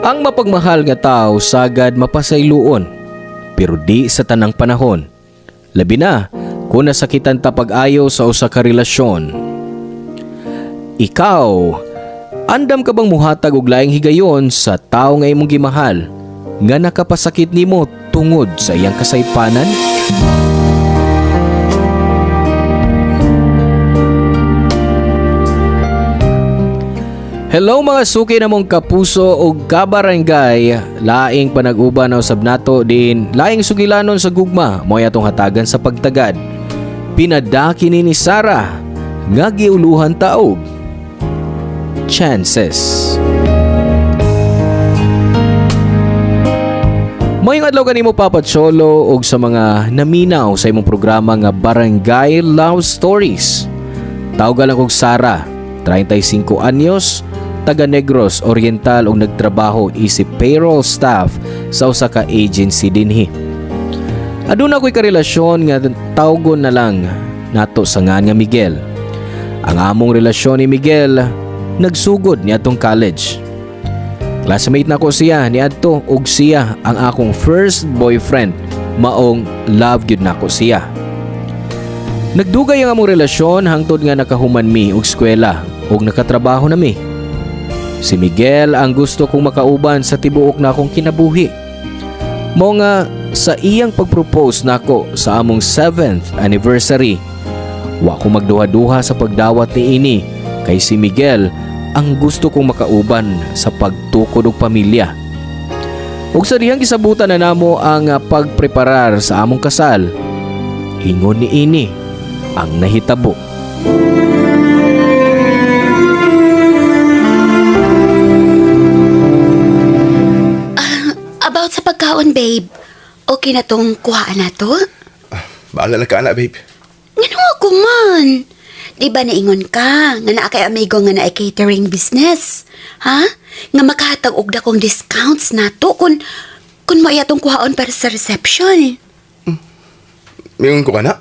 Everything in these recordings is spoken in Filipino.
Ang mapagmahal nga tao sagad mapasayloon, pero di sa tanang panahon. Labi na kung nasakitan ta pag-ayo sa usa ka relasyon. Ikaw, andam ka bang muhatag og laing higayon sa tao nga imong gimahal nga nakapasakit nimo tungod sa iyang kasaypanan? Hello mga suki na mong kapuso o kabarangay, laing panag-uban na usab nato din, laing sugilanon sa gugma, mo atong hatagan sa pagtagad. Pinadaki ni Sarah, nga giuluhan taog. Chances. Mayong adlaw kanimo Papa Cholo og sa mga naminaw sa imong programa nga Barangay Love Stories. Tawag lang kog Sarah, 35 anyos, taga Negros Oriental ug nagtrabaho isip payroll staff sa usa ka agency dinhi. Aduna ko'y karelasyon nga tawgon na lang nato sa ngan nga Miguel. Ang among relasyon ni Miguel nagsugod niadtong college. Classmate na ko siya niadto ug siya ang akong first boyfriend, maong love gyud nako siya. Nagdugay ang among relasyon hangtod nga nakahuman mi og eskwela ug nakatrabaho na mi. Si Miguel ang gusto kong makauban sa tibuok na akong kinabuhi. Mao nga sa iyang pagpropose nako sa among 7th anniversary, wa ko magduha-duha sa pagdawat ni ini kay si Miguel ang gusto kong makauban sa pagtukod og pamilya. Ug sa dihang gisabutan na namo ang pagpreparar sa among kasal, ingon ni ini ang nahitabo. About sa pagkaon, babe. Okay na tong kuhaan na to? Baala na ka na, babe. Ngano ako man? Di ba naingon ka nga naa kay amigo nga naa catering business? Ha? Nga makahatag og dakong discounts nato kung mo atong kuhaon para sa reception. Mayroon ko ka na?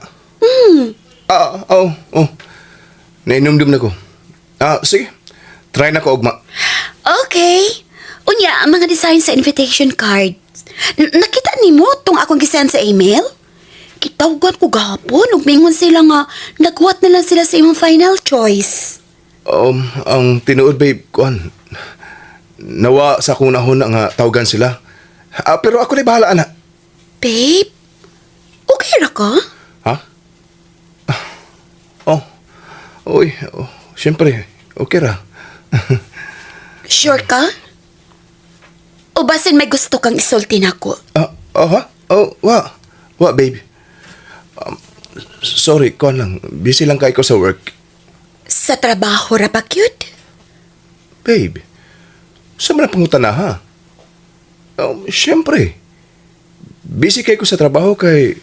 Oh. Nainumdum na ko. Sige. Try na ko, ugma. Okay. Unya, ang mga design sa invitation card. Nakita ni mo tong akong gisend sa email? Kitawgan ko gahapon ug mingon sila nga naghuwat na lang sila sa imong final choice. Ang tinuod, babe, kuan. Nawa sa akong nahon nga tawagan sila. Pero ako na bahala, ana. Babe, okay ra ka? Ha? Siyempre, okay ra. Sure ka? O basin may gusto kang isulti nako? Ha? Wa, babe. Sorry, kuan lang. Busy lang kay ko sa work. Sa trabaho ra ba, cute? Babe, saan mo na pangutan na, ha? Siyempre. Busy kay ko sa trabaho kay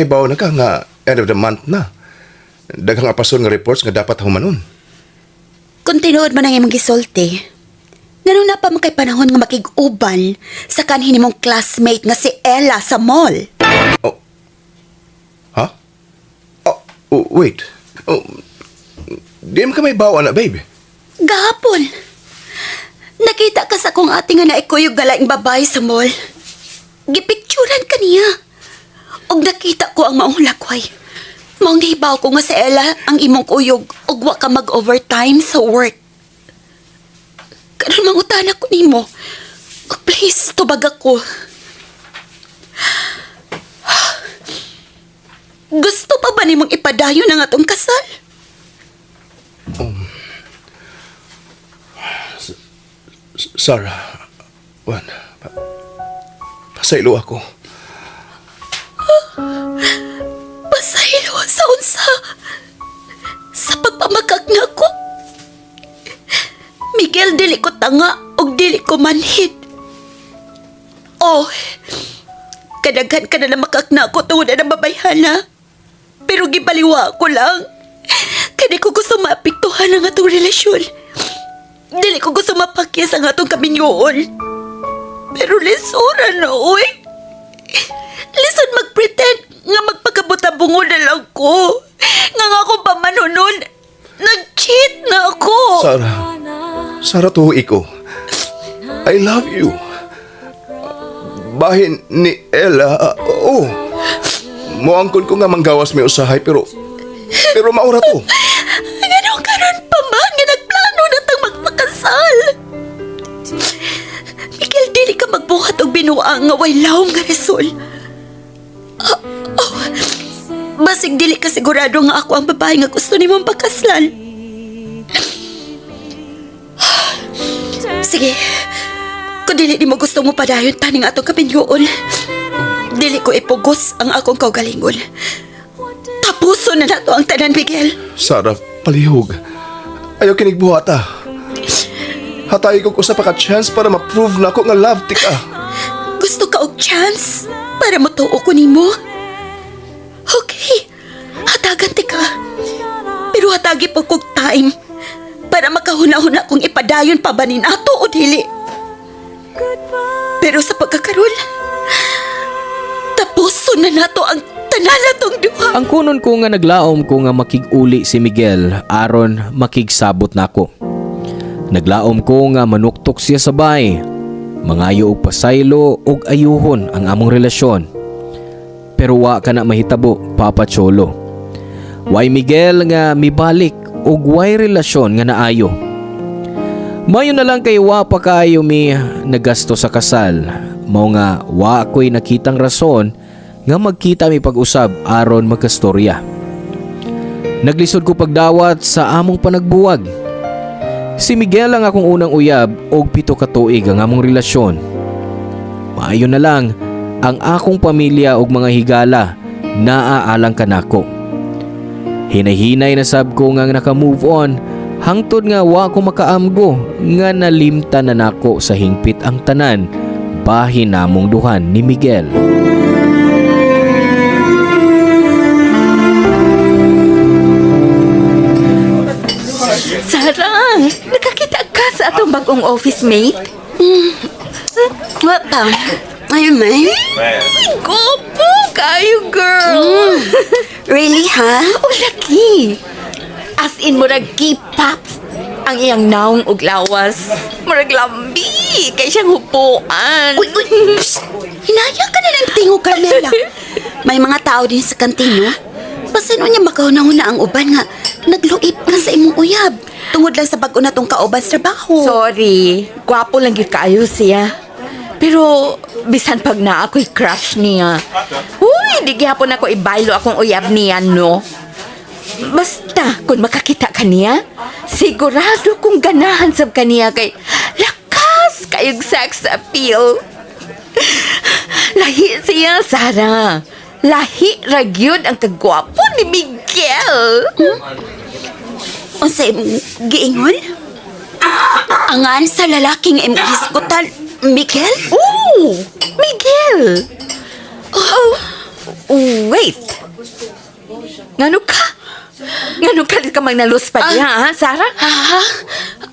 bawo na ka nga end of the month na. Daghang apason nga reports nga dapat humanon. Kung tinuod man ang imong gisulti, ngano na pa man kay panahon nga makig-uban sa kanhi nimong classmate nga si Ella sa mall? Ha? Wait. Di mo ka may bawa na, babe. Gahapon. Nakita ka sa kong ate nga naikuyog galaing babae sa mall. Gipicturan ka niya. Og nakita ko ang maong lakway. Maong nahibaw ko nga si Ella ang imong kuyog og wa ka mag-overtime sa work. Karon mangutana ko nimo. Oh, please, tubag ako. Gusto pa ba nimong ipadayon ang atong kasal? Sarah, pasaylo ako. Pasaylo sa unsa? Sa pagpamakag na ko? Miguel, dili ko tanga o dili ko manhid. Kadaghan ka na na makakna ko tungod na babayhana. Pero gibaliwa ko lang. Kani ko gusto maapektuhan ang atong relasyon. Dili ko gusto mapakyas ang atong kaminyoon. Pero lisura na, uy. Lison mag-pretend nga magpagkabuta-bungo na lang ko. Nga nga akong pamanunon. Nag-cheat na ako. Sarah, tuwi ko. I love you. Bahin ni Ella. Muangkon ko nga manggawas may usahay pero maura to. Ganun karon pa man nga nagplano na tang magpakasal. Miguel, dili ka magbuhat og binuang nga way lawom nga resol. Basig dili ka sigurado nga ako ang babae nga gusto nimong pakaslan. Sige, kung dili di mo gusto mo padayon taning atong kapinyoon, dili ko ipugos ang akong kaugalingon. Tapuso na nato ang tanan, Miguel. Sara, palihog. Ayaw kinigbuhata. Hatay ko sa paka-chance para ma-prove na ako nga love ti ka. Gusto ka og chance para matuo ko nimo? Okay, hatagan ti ka. Pero hatagi po kog time para makahuna-huna kung ipadayon pa ba ni nato o dili. Pero sa pagkakaroon, tapuso na nato ang tanan natong duha. Ang kunon ko nga naglaom ko nga makig-uli si Miguel aron makigsabot nako. Naglaom ko nga manuktok siya sa bay. Mangayo og pasaylo og ayuhon ang among relasyon. Pero wa ka na mahitabo, Papa Cholo. Way Miguel nga mibalik og way relasyon nga naayo. Mayo na lang kay wa pa kaayo mi nagasto sa kasal. Mao nga wa ako'y nakitang rason nga magkita mi pag-usab aron magkastorya. Naglisod ko pagdawat sa among panagbuwag. Si Miguel ang akong unang uyab og 7 ka tuig ang among relasyon. Maayo na lang ang akong pamilya ug mga higala naaalang kanako. Hinay-hinay na sab ko nga naka-move on hangtod nga wa ko makaamgo nga nalimta na nako sa hingpit ang tanan bahin namong duhan ni Miguel. Sarah, nakakita ka sa atong bagong office mate? What pa? Ayun, May? Gopo kayo, girl! Really, ha? Oh, laki! As in, murag K-pops ang iyang naong ug lawas. Murag lambi, kay siyang hupuan. Uy! Psst! Hinaya ka na ng tingo, Carmela. May mga tao din sa kantino. Pasino niya makahuna-huna ang uban nga nagluip ka sa imong uyab. Tungod lang sa bago na tong kauban sa trabaho. Sorry, gwapo lang yung kaayo siya. Pero, bisan pag na ako'y crush niya. Uy, di gyapon ako ibaylo akong uyab niya, no? Basta, kung makakita ka niya, sigurado kong ganahan sab kaniya kay lakas kayong sex appeal. Lahi siya, Sarah. Lahi ragyod ang kagwapo ni Miguel. Unsay imong giingon? Angan sa lalaking imong hisgutan, Miguel? Oh, Miguel. Oh, wait. Ngano ka? Ngano ka di ka magnalus pa diya, ha, Sarah? Ha?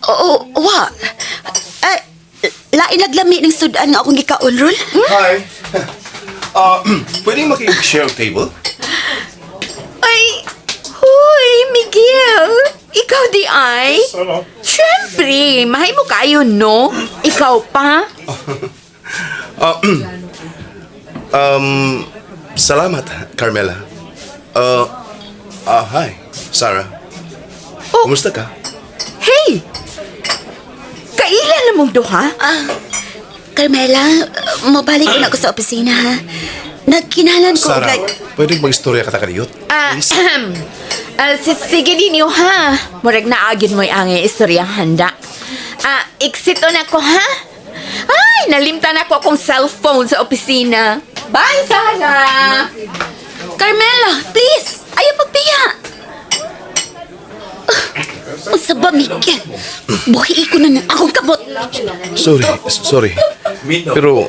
Oo, wa. Lain naglami ng sudan nga akong gikaulrol. Hi. Pwedeng makig-share table? Ay, huy, Miguel. Ikaw di ay? Siyempre, mahay mo kayo, no? Ikaw pa? Salamat, Carmela. Hi, Sarah. Oh. Kumusta ka? Hey! Kailan na mong duha? Carmela, mabalik ko na ako sa opisina, ha? Nagkinalan ko, Sarah, like... pwedeng mag-istorya ka ta kaniyot? Sige ninyo, ha? Murag naagin mo'y angay istoryang handa. Exito na ko, ha? Ay, nalimtan ako akong cellphone sa opisina. Bye, Sarah! Carmela, please! Ayaw pagpiya! Unsa ba, Miguel? Buhi ko na ng akong kabot. Sorry. Pero,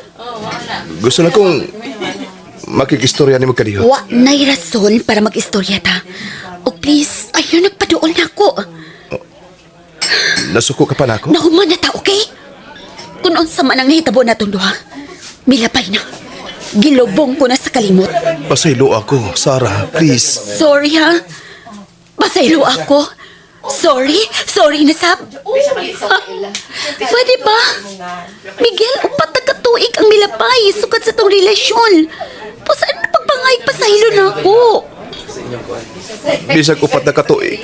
gusto na kong makikistorya ni mo kaniyot. Wa na'y rason para mag-istorya ta. O please, ayaw nagpaduol na ako. Nasuko ka pa na ako? Nahuman na ta, okay? Kung unsa man ang nahitabo na itong duha, milabay na. Gilubong ko na sa kalimot. Pasaylo ako, Sarah, please. Sorry, ha? Pasaylo ako. Sorry na, Sab. Pwede ba? Miguel, upat na katuig ang milapay sukad sa tong relasyon. Saan na pagpangayag pa sa hilo na ako? Bisag upat na katuig.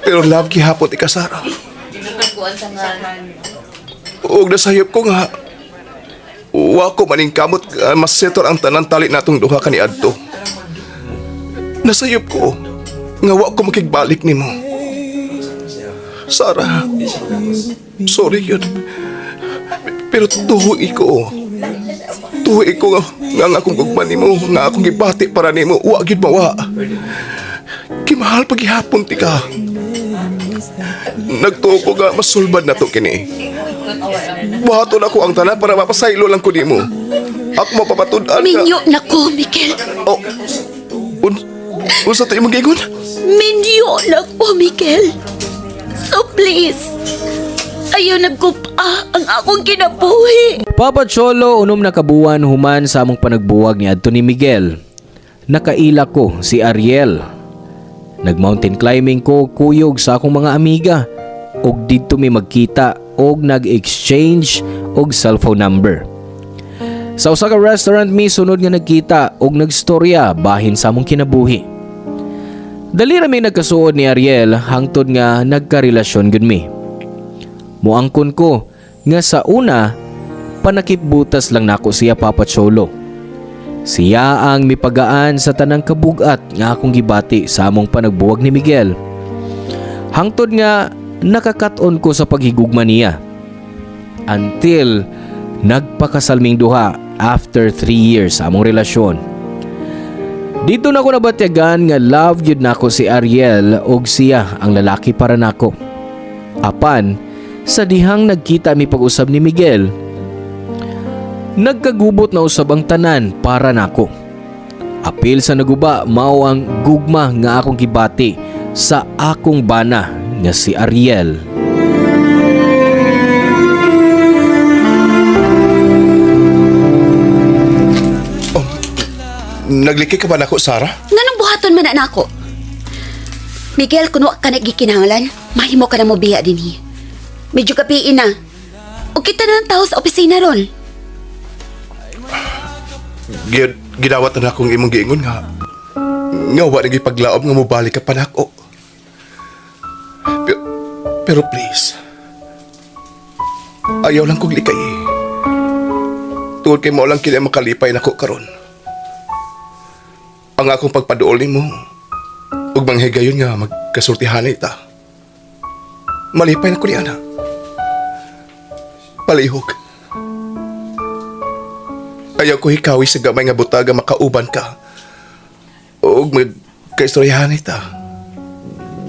Pero love gihapon ika, Sarah. Huwag nasayop ko nga. Wa ko maning kamot masetor ang tanan tali natong duha kaniadto. Nasayop ko nga wa ko makigbalik nimo. Sarah, sorry yun. Pero tuhoy ko. Tuhoy ko nga akong gugman nimo, nga akong gibati para nimo. Wa gid mawa. Kimahal paghihapon ti ka. Nagtuo ko nga masulbad na to kini. Buhaton ako ang tanan para mapasaylo lang ko nimo. Ako mapapatud-an nga. Minyo na ko, Miguel. Oh, unsa tayo mag-ingon? Minyo na ko, Miguel. So please, ayaw nagkupa ang akong kinabuhi. Papa Cholo, unom na kabuwan human sa among panagbuwag ni adto ni Miguel. Nakaila ko si Ariel. Nag-mountain climbing ko kuyog sa akong mga amiga. Og dito mi magkita og nag-exchange og cellphone number. Sa usa ka restaurant mi sunod nga nagkita og nagstorya bahin sa among kinabuhi. Dali ra mi nagkasuod ni Ariel hangtod nga nagkarelasyon gud mi. Muangkon ko nga sa una panakipbutas lang nako siya, Papa Cholo. Siya ang mipagaan sa tanang kabugat nga akong gibati sa among panagbuwag ni Miguel. Hangtod nga nakakaton ko sa paghigugma niya. Until nagpakasalming duha after 3 years sa among relasyon. Dito na ko nabatyagan nga love yun nako si Ariel og siya ang lalaki para nako. Apan, sa dihang nagkita mi pag-usab ni Miguel, nagkagubot na usab ang tanan para nako. Apil sa naguba mao ang gugma nga akong gibati sa akong bana nga si Ariel. Nagliki ka ba nako, Sarah? Nganong buhaton man na ako? Miguel, kuno ka nagikinahanglan, mahimo ka na mo biya dinhi. Medyo kapiin na. O kita na ng tao sa opisina ron. Gidawat na akong imong giingon nga. Nga wa nagipaglaom nga mobalik ka pa nako. Pero please, ayaw lang kong likay. Tuod kay mo lang kina makalipay nako karon. Ang akong pagpaduol mo, ug manghigayon nga magkasultihanay ta. Malipay na ko ni ana. Palihog. Ayaw ko hikawi sa gamay nga butaga makauban ka. Ug magkaistoryahanay ta.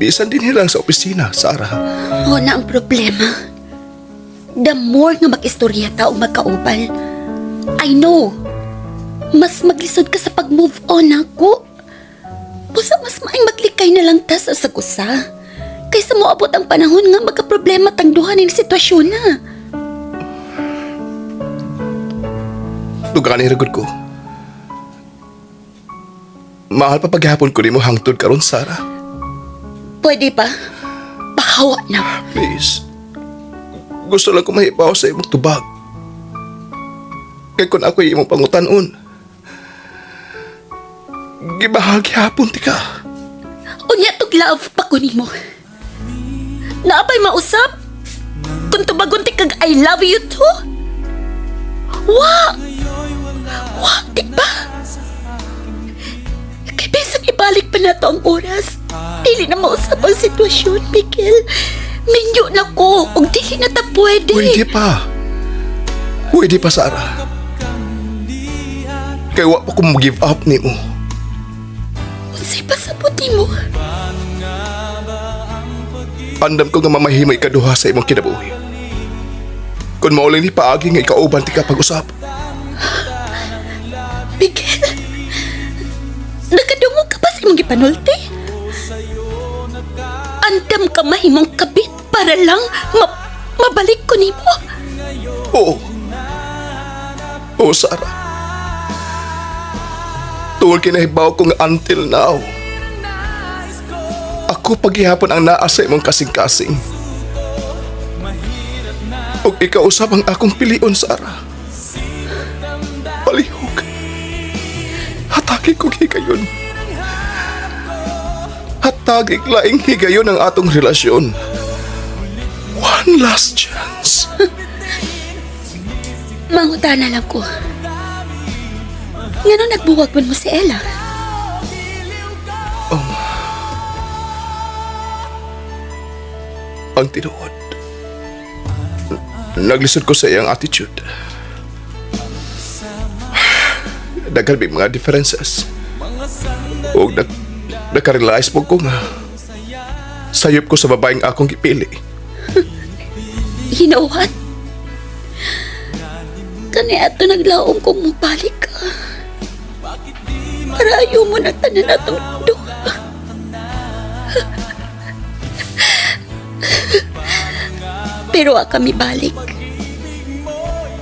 Bisan din lang sa opisina, Sarah. O na ang problema. The more nga mag-istorya ta o magkaupal, I know, mas maglisod ka sa pag-move on ako. Pusa mas maing maglikay na lang ta sa sagusa. Kaysa mo abot ang panahon nga magka-problema tangduhan ng sitwasyon na. Dugaan iragod ko. Mahal pa paghapon ko ni mo hangtod karon, Sarah. Pwede ba? Pahawa na. Please. Gusto lang ko mahipaw sa imong tubag. Kaya kung ako'y imong pangutanon, gibahagi hapon ti ka. Unya tog love pa ko nimo. Naapay mausap? Kung tubagon ti kag I love you too? Wa! Wa, di ba? Kay besang ibalik pa na to ang oras. Dili na mausap ang sitwasyon, Miguel. Minyo na ko, ug dili na ta pwede. Pwede pa. Pwede pa, Sarah. Kaya wa pa ko mag-give up ni mo. Unsay pasabot nimo? Andam ko nga mamahimay kaduha sa imong kinabuhi. Kung mauling ni paagi nga ikauban ti ka pag-usap. Miguel, nakadungog ka pa sa imong gipanulti? Andam ka mahimong kabit para lang mabalik ko nimo? Oo. Oo, Sarah. Tuwal kinahibaw ko nga until now. Ako paghihapon ang naa sa imong kasing-kasing. Ug ikaw usab ang akong pilion, Sarah. Palihog. Hatagig kong higayon. Hatagig laing higayon ang atong relasyon. One last chance. Mangutana lang ko. Ngano nagbuwag man mo si Ella? Ang tinuod. Naglisod ko sa iyang attitude. Daghan may mga differences. O nakarealize mo ko nga sayop ko sa babaeng akong gipili. You know what? Kani ato naglaom kong mubalik ka. Para ayaw mo na tanan atong duha. Pero kami balik.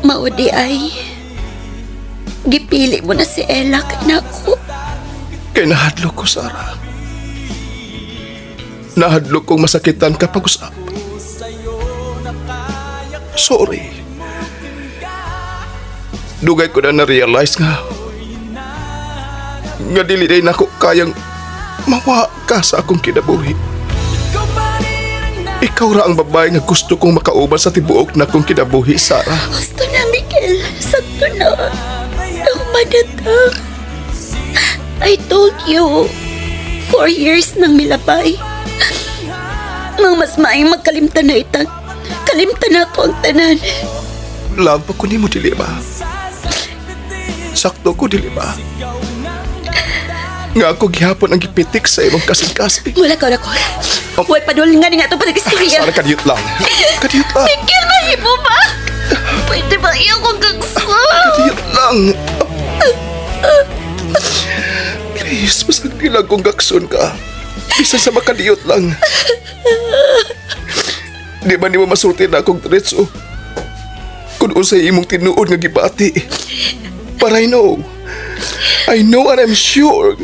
Maudi ay gipili mo na si Ella kay nako. Kay nahadlok ko, Sarah. Nahadlok kong masakitan kapag usap. Sorry. Dugay ko na na-realize nga dili day nako kayang mawa ka sa akong kinabuhi. Ikaw ra ang babae nga gusto kong makauban sa tibuok na akong kinabuhi, Sarah. Gusto na, Miguel. Sakto na. Madatang. I told you, 4 years nang milabay. Mang mas maayong magkalimtan na itang. Kalimtan na ako ang tanan. Love pa ko ni mo, dili ba? Sakto ko, dili ba? Nga ako gihapon ang gipitik sa imong kasing-kasing. Wala ka na ko. Huwag padulong nga nga itong pag-istorya. Sana kadiyot lang. Kadiyot lang. Miguel, mahimo ba? Pwede ba iyo kong gagsa? Kadiyot lang. Please, masag nilang kung gakson ka. Isa sa makadiyot lang. Di ba ni mo masulti na akong diretso? Kung unsay imong tinuod nga gibati. But I know and I'm sure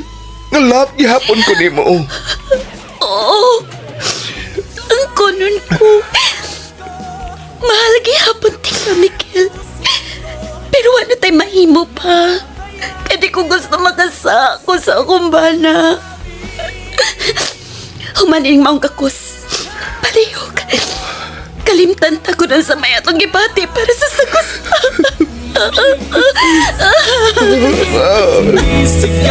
nga love gihapon ko nimo. Oo. Ang kunon ko. Mahal gihapon tika, Miguel. Pero ano tayo mahimo pa? Kadi ko gusto makasa ko sa akong bana. Humaning maong kakos. Palihog. Kalimtan ta ko na sa may atong gibati para sa sagos.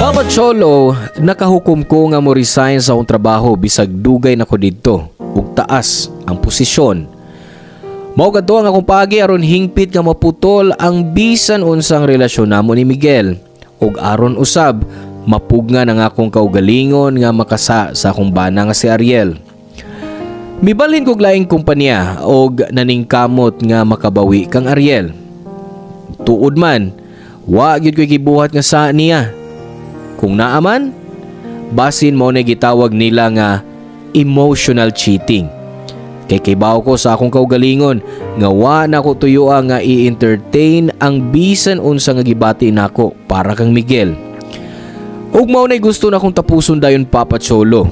Papa Cholo, nakahukom ko nga mo resign sa akong trabaho bisag dugay na ko didto ug taas ang posisyon. Mao kadto ang akong pagi aron hingpit nga maputol ang bisan unsang relasyon namo ni Miguel ug aron usab mapugna ang akong kaugalingon nga makasa sa akong bana nga si Ariel. Mibalhin kog laing kumpanya og naningkamot nga makabawi kang Ariel. Tuod man, wa gyud ko'y gibuhat nga sa niya. Kung naaman, basin mo na gitawag nila nga emotional cheating. Kay kibaw ko sa akong kaugalingon nga wa na ko tuyoa nga i-entertain ang bisan unsa nga gibati nako para kang Miguel. Ug mao nay gusto na akong tapuson dayon, Papa Cholo.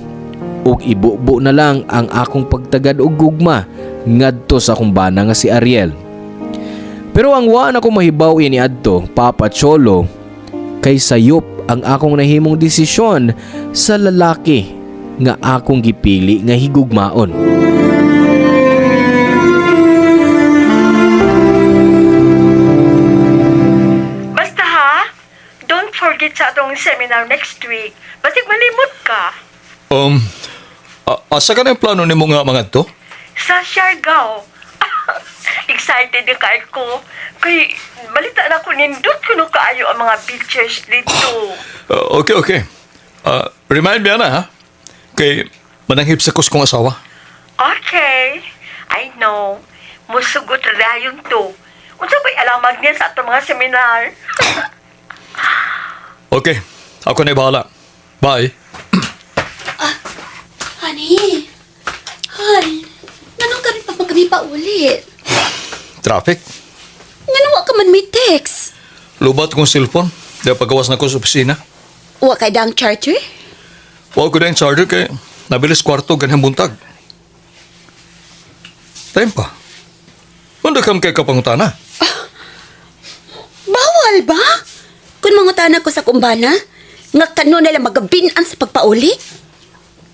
Ug ibubo na lang ang akong pagtagad og gugma ngadto sa akong bana nga si Ariel. Pero ang wa na ko mahibaw ini adto, Papa Cholo, kay sayop ang akong nahimong desisyon sa lalaki nga akong gipili nga higugmaon. Basta ha, don't forget sa atong seminar next week. Basig malimot ka. Asa ka na yung plano ni mo nga mga to? Sa Siargao. Excited din kayo ko. Kay balita na ko nindot ko no kaayo ang mga beaches dito. Okay. Remind me na ha? Kay mananghip sa kus kong asawa. Okay. I know. Musugot rayon to. Unsa ba'y alamag niya sa atong mga seminar? Okay, ako na bahala. Bye. Honey. Han. Nanong ka rin pa kami pa ulit? Traffic. Nga ka man may text. Lubat kong cellphone. Dahil paggawas na ko sa opisina. Wa kay dang charger? Huwag ko na yung charger kay nabilis kwarto ganyan buntag. Time pa. Wanda kam kay kapangutana. Bawal ba? Kung mga tanak ko sa kumbana, nga kano nila magabinan sa pagpauli?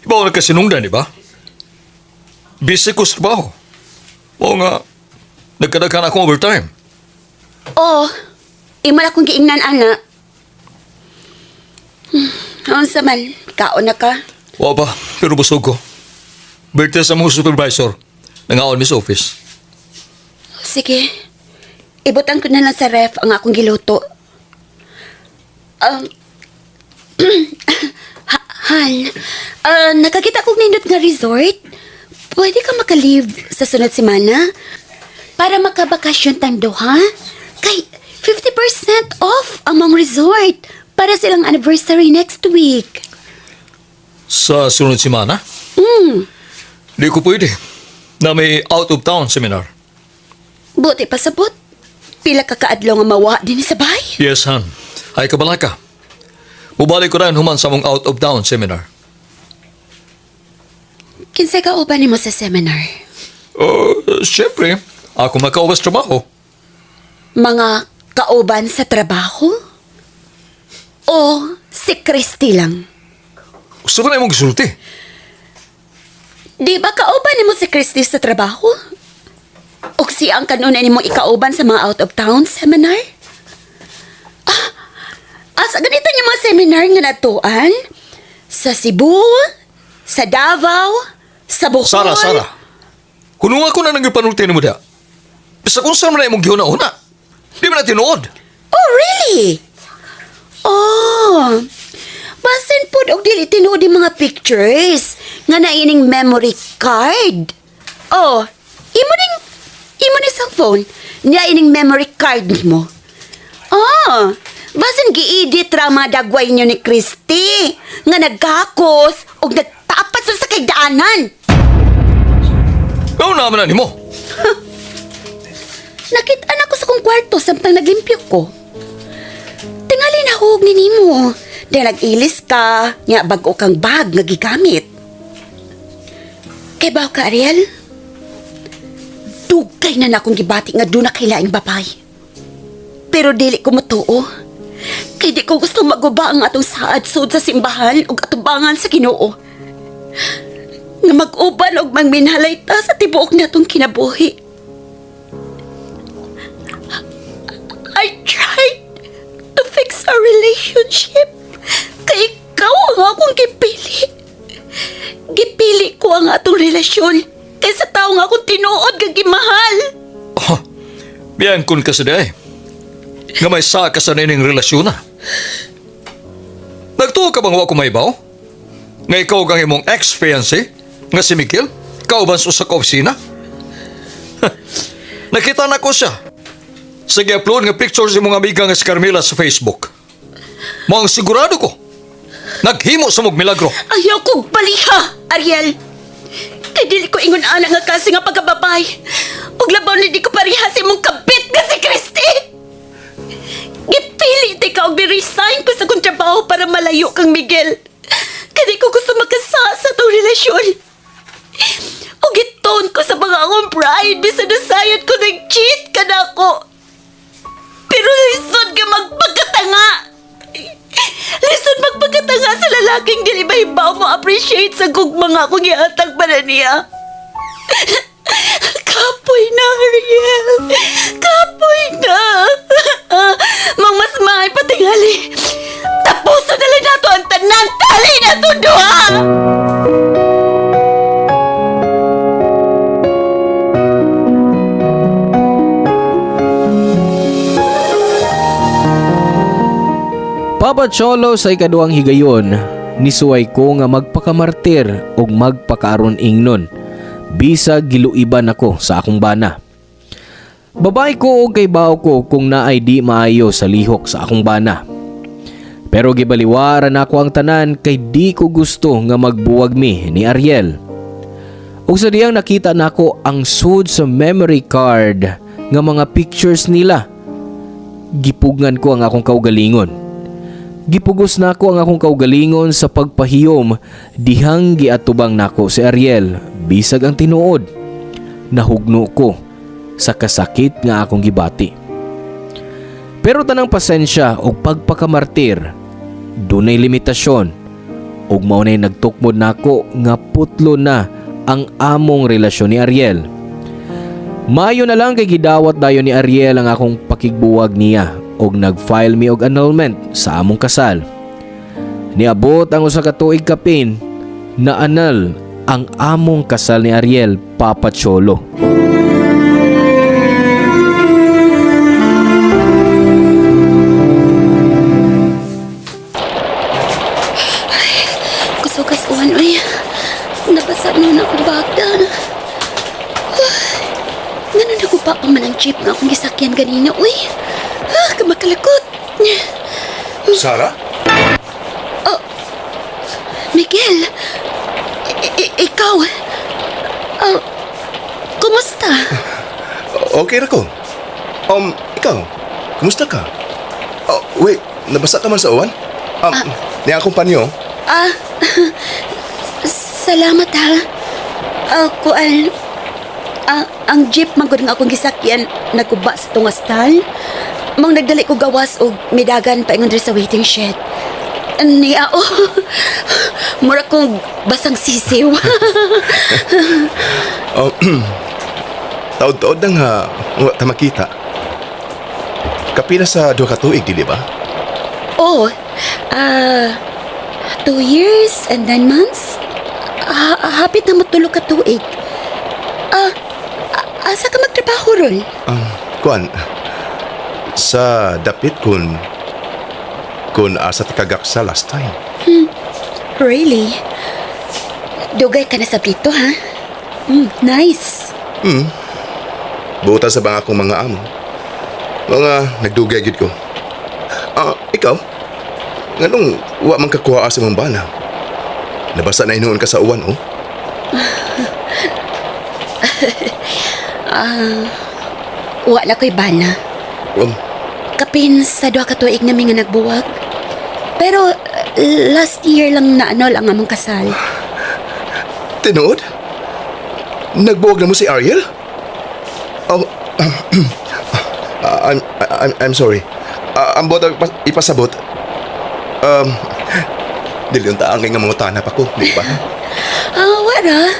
Ibaw na kasinungdan, di ba? Busy ko sa trabaho. Oo nga, nagkadakan akong overtime. Oo, imal akong giingnan, ana. Ang saman, kaon na ka. Wa pa, pero busog ko. Birthday sa mga supervisor. Nangaon mi sa office. Sige, ibutan ko na lang sa ref ang akong giluto. Han, nakakita kong nindot nga resort. Pwede ka maka-leave sa sunod semana para makabakasyon tando, ha? Kay 50% off ang mga resort para silang anniversary next week. Sa sunod semana? Di ko pwede. Na may out-of-town seminar. Buti pa sabot. Pila ka kaadlaw nga mawa din sa bahay. Yes, Han. Ay kabalaka. Mubalik ko rin human sa mong out-of-town seminar. Kinsay ka uban mo sa seminar? Siyempre, ako makauwas trabaho. Mga kauban sa trabaho? O si Christy lang? Gusto ko na mong gisulti. Di ba kauban mo si Christy sa trabaho? O siya ang kanuna ni mo ikauban sa mga out-of-town seminar? Asa ganito niyo mga seminar nga natuan? Sa Cebu? Sa Davao? Sa Bohol? Sara. Kunung ako na nagpanulti mo da. Bisa kung saan mo na imong gihuna-una. Di mo na tinuod. Oh, really? Oh, basin po og dili tinuod yung mga pictures nga naining memory card. Oh, imo ning cellphone, niya ining memory card mo. Oh, basin gi-edit ra mga dagway nyo ni Christy nga nagkakos og nagtapat sa kagdaanan. Gawin naman na ni mo. Nakita na ko sa kong kwarto samtang naglimpyo ko. Tingali na hug ni nimo. Dahil nag-ilis ka, nga bago kang bag nga gigamit. Kay baw ka, Ariel? Dugay na akong gibati nga doon na kailaing babay. Pero dili ko matuo. Kay di ko gusto maguba ang atong saad-sud sa simbahan o atubangan sa Ginoo. Nga mag-uban o mangminhalay ta sa tibuok na itong kinabuhi. I tried to fix our relationship. Kay ikaw ang akong gipili. Gipili ko ang atong relasyon kaysa tao nga akong tinuod kag gimahal. Oh, biyan kun ka sa day. Nga may sa ka sa nining relasyon na. Nagtuo ka bang wa ko may baw? Nga ikaw kang imong ex-fiancé? Nga si Miguel? Kauban sa opisina? Nakita na ko siya. Sige, upload nga pictures yung mga amiga nga si Carmela sa Facebook. Muang sigurado ko. Naghimo sa mong milagro. Ayaw kong baliha, Ariel. Kay dili ko ingon ana nga kasi nga pagkababay. Ug labaw ni di ko parihas imong kabit nga si Christy. Gipilit ikaw og resign ko sa kong trabaho para malayo kang Miguel. Kay di ko gusto magkasa sa tong relasyon. Ug giton ko sa mga akong pride bisan nasayod ko nag-cheat ka na ako. Pero lisod ka magpagkatanga. Lisod magpagkatanga sa lalaking dili mahibaw mo appreciate sa gugmang akong ihatag para niya. Kapoy na, Ariel. Kapoy na. Mang mas maay patingali. Tapuso na lang nato ang tanan. Tali na to, duha. Papa Cholo sa ikaduhang higayon, nisuway ko nga magpakamartir o magpakaaron ingnon. Bisag giluiban ako sa akong bana. Babay ko o kay baw ko kung naay di maayo sa lihok sa akong bana. Pero gibaliwaran ako ang tanan kay di ko gusto nga magbuwag mi ni Ariel. O sa diyang nakita nako ang sud sa memory card nga mga pictures nila. Gipugngan ko ang akong kaugalingon. Gipugos nako ang akong kaugalingon sa pagpahiyom dihang giatubang nako si Ariel bisag ang tinuod. Nahugno ko sa kasakit nga akong gibati. Pero tanang pasensya o pagpakamartir, dunay limitasyon ug mao nay nagtukmod nako nga putlo na ang among relasyon ni Ariel. Mayo na lang kay gidawat dayon ni Ariel ang akong pakigbuwag niya ug nag-file mi og annulment sa among kasal. Niabot ang usa ka tuig kapin na anal ang among kasal ni Ariel, Papa Cholo. Kusog-kasuhan, uy. Nabasa na akong bagda. Ganun ako pa man ang jeep nga akong gisakyan ganina, uy. Kamakalakot. Sarah? Miguel, ikaw, kumusta? Okay ra ko. Ikaw, kumusta ka? Wait, nabasa ka man sa uwan? Niya akong panyo. Salamat ha. Ang jeep magod nga akong gisakyan nagkuba sa tungastal. Mang nagdali ko gawas og midagan pa ingon diri sa waiting shed. Niya, mura kong basang sisiw. Taod-taod na nga, wala ta makita. Kapila sa 2 ka tuig, dili ba? 2 years and 9 months? Hapit na matulog ka tuig. Asa ka magtrabaho ron? Kuan, sa dapit kun asa ti kagak sa last time. Really? Dugay ka na sa prito, ha? Nice. Buta sa bang akong mga amo. Mga nagdugay gid ko. Ikaw? Nganong wa man kakuha sa mong bana? Nabasa na inuon ka sa uwan, oh? Wa na ko'y bana. Kapin sa 2 ka tuig namin nga nagbuwag. Pero last year lang naanol ang among kasal. Tinood? Nagbuwag na mo si Ariel? I'm sorry. Ang bota ipasabot. Dili yung taangay nga mga tanap ako, di ba? Wala.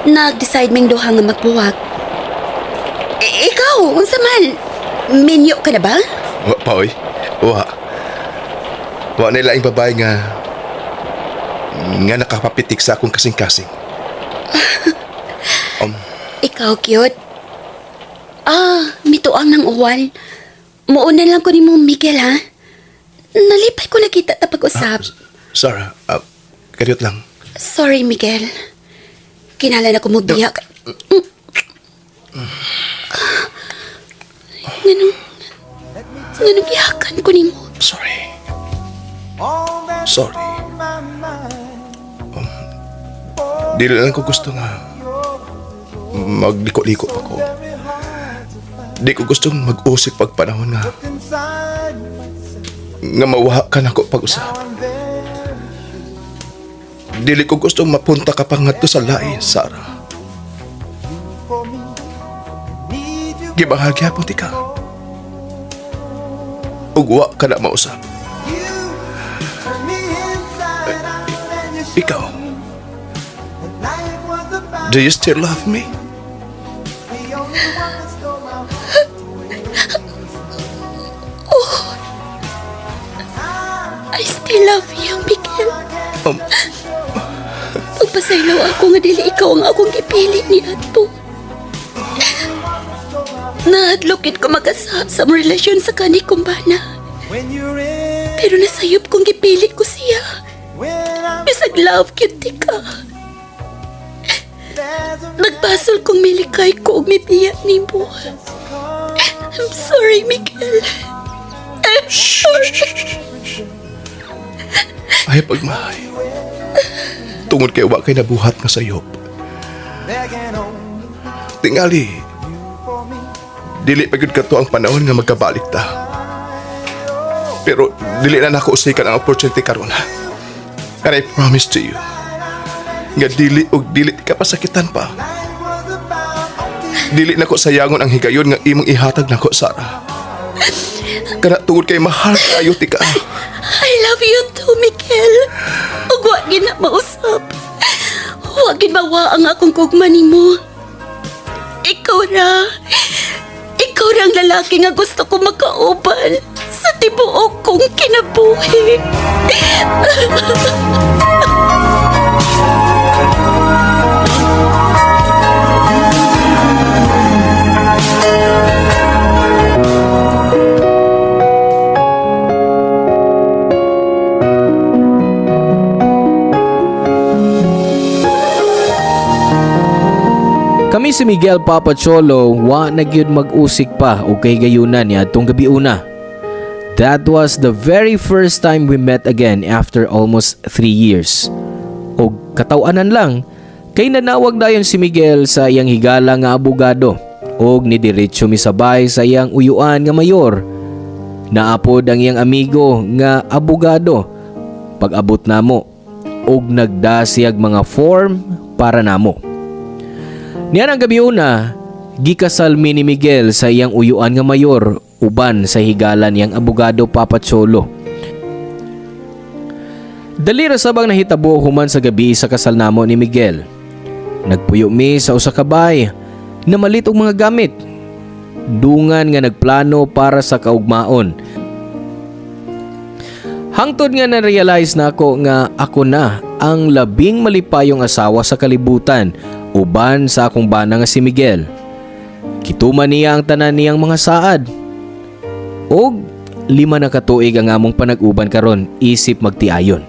Nag-decide ming duha nga magbuwag. Ikaw, unsa man? Minyo ka na ba? Wa pa, oy. Wa na laing babae nga nakapapitik sa akong kasing-kasing. Ikaw, cute. Mituang ng uwan. Muuna lang ko ni mo, Miguel, ha? Nalipay ko nakita ta pag-usap. Sarah, karyot lang. Sorry, Miguel. Kinala na ko mo biyak. Ganun gihakan ko ni mo. Sorry. Dili lang ko gusto nga magliko-liko pa ko. Di ko gustong mag-usik pag panahon nga mawaha ka na ko pag-usap. Dili ko gustong mapunta ka pa nga to sa lain, Sarah. Gibahagya po ti ka. Ugwa ka na mausap. Ikaw, do you still love me? I still love you, Miguel. Pagpasaylaw ako nga dili ikaw ang akong gipili ni Ato. Nahadlokit ko mag-asa sa mong relasyon sa kani kong bana. Pero nasayop kong gipili ko siya. Bisag love cutie ka. Nagbasol kong milikay ko og mipiya ni mo. I'm sorry, Miguel. I'm sorry. Ay, pagmahay. Tungod kay wa kay nabuhat nga sayop. Tingali. Dili pa gyud kato ang panahon nga magkabalik ta. Pero dili na nako usikan ang opportunity karon. And I promise to you, nga dili og dili ka pasakitan pa. Dili na ko sayangon ang higayon nga imong ihatag nako, Sarah. Kana tungod kay mahal kayo tika. I love you too, Miguel. Ug wa gid na mausap. Wa gid mawa ang akong gugma nimo. Ikaw ra ang lalaki nga gusto ko makauban sa tibuok kong kinabuhi. Kami si Miguel Papa Cholo wa na gyud mag-usik pa o kay gayunan niya atong gabi una. That was the very first time we met again after almost 3 years. O katawanan lang, kay nanawag dayon si Miguel sa iyang higala nga abogado og nidiretso misabay sa iyang uyuan nga mayor. Naapod ang iyang amigo nga abogado pag-abot namo og nagdasiyag mga form para namo. Niyan ang gabi una, gikasal mi ni Miguel sa iyang uyuan nga mayor uban sa higala niyang abogado Papa Cholo. Dali ra sabang nahitabo human sa gabi sa kasal namo ni Miguel. Nagpuyo mi sa usa ka bay na malit og mga gamit. Dungan nga nagplano para sa kaugmaon. Hangtod nga na-realize na ako nga ako na ang labing malipayong asawa sa kalibutan uban sa akong bana nga si Miguel. Kituman niya ang tanan niyang mga saad. Og 5 na katuig ang among panag-uban karon isip magtiayon.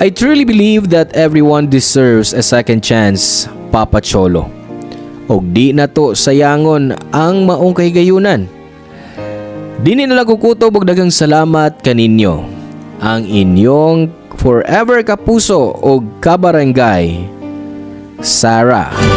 I truly believe that everyone deserves a second chance, Papa Cholo. Og di na to sayangon ang maong kahigayunan. Dini na lang kukutob og daghang salamat kaninyo. Ang inyong forever kapuso og kabarangay, Sarah.